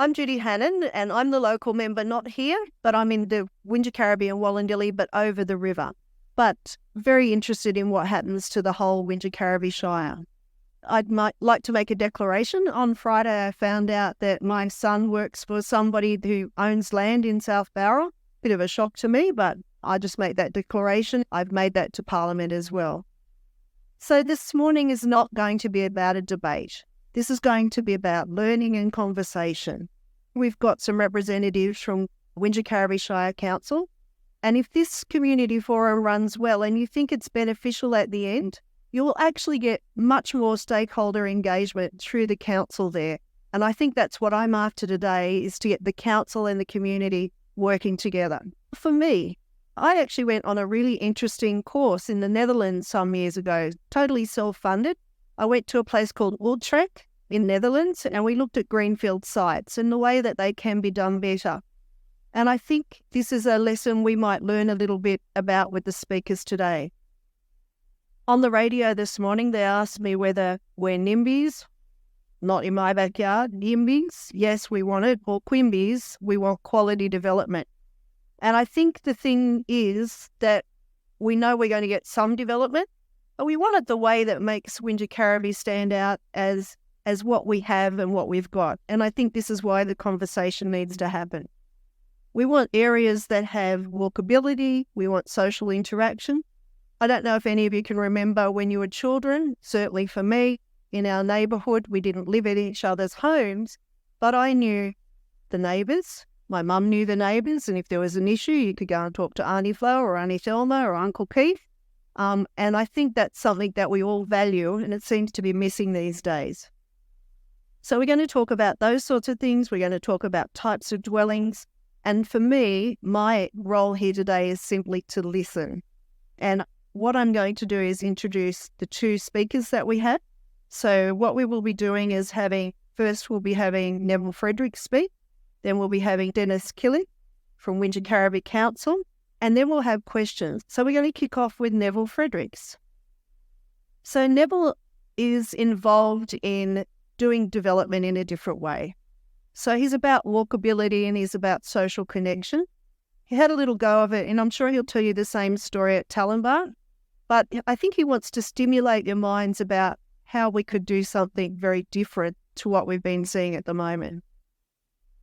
I'm Judy Hannan, and I'm the local member, not here, but I'm in the Wingecarribee and Wollondilly, but over the river. But very interested in what happens to the whole Wingecarribee Shire. Might like to make a declaration. On Friday, I found out that my son works for somebody who owns land in South Bowral. Bit of a shock to me, but I just made that declaration. I've made that to Parliament as well. So this morning is not going to be about a debate. This is going to be about learning and conversation. We've got some representatives from Wingecarribee Shire Council, and if this community forum runs well and you think it's beneficial at the end, you will actually get much more stakeholder engagement through the council there. And I think that's what I'm after today, is to get the council and the community working together. For me, I actually went on a really interesting course in the Netherlands some years ago, totally self-funded. I went to a place called Utrecht in Netherlands, and we looked at greenfield sites and the way that they can be done better. And I think this is a lesson we might learn a little bit about with the speakers today. On the radio this morning, they asked me whether we're NIMBYs, not in my backyard, NIMBYs, yes, we want it, or QUIMBYs, we want quality development. And I think the thing is that we know we're going to get some development, but we want it the way that makes Wingecarribee stand out as what we have and what we've got. And I think this is why the conversation needs to happen. We want areas that have walkability. We want social interaction. I don't know if any of you can remember when you were children. Certainly for me, in our neighbourhood, we didn't live in each other's homes, but I knew the neighbours. My mum knew the neighbours, and if there was an issue, you could go and talk to Auntie Flo or Auntie Thelma or Uncle Keith. And I think that's something that we all value, and it seems to be missing these days. So we're going to talk about those sorts of things. We're going to talk about types of dwellings. And for me, my role here today is simply to listen. And what I'm going to do is introduce the two speakers that we had. So what we will be doing is first we'll be having Neville Frederick speak. Then we'll be having Deniz Kilic from Wingecarribee Council. And then we'll have questions. So we're going to kick off with Neville Fredericks. So Neville is involved in doing development in a different way. So he's about walkability and he's about social connection. He had a little go of it, and I'm sure he'll tell you the same story at Tallenbart. But I think he wants to stimulate your minds about how we could do something very different to what we've been seeing at the moment.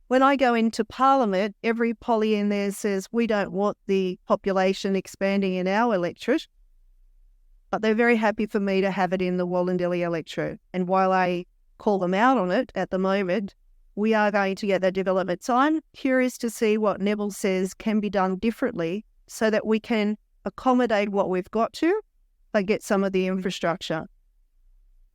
When I go into Parliament, every polly in there says we don't want the population expanding in our electorate, but they're very happy for me to have it in the Wollondilly electorate. And while I call them out on it at the moment, we are going to get that development. So I'm curious to see what Neville says can be done differently so that we can accommodate what we've got to, but get some of the infrastructure.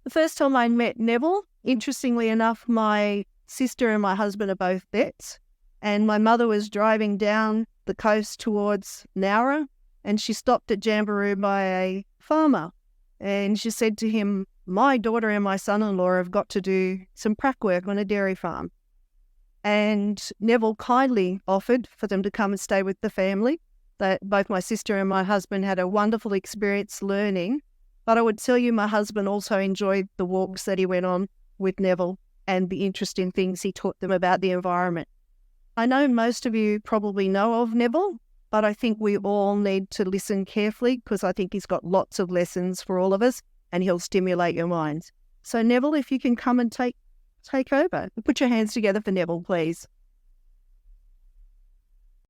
The first time I met Neville, interestingly enough, my sister and my husband are both vets, and my mother was driving down the coast towards Nowra, and she stopped at Jamberoo by a farmer, and she said to him, "My daughter and my son-in-law have got to do some prac work on a dairy farm." And Neville kindly offered for them to come and stay with the family. That both my sister and my husband had a wonderful experience learning, but I would tell you my husband also enjoyed the walks that he went on with Neville and the interesting things he taught them about the environment. I know most of you probably know of Neville, but I think we all need to listen carefully because I think he's got lots of lessons for all of us and he'll stimulate your minds. So Neville, if you can come and take over. Put your hands together for Neville, please.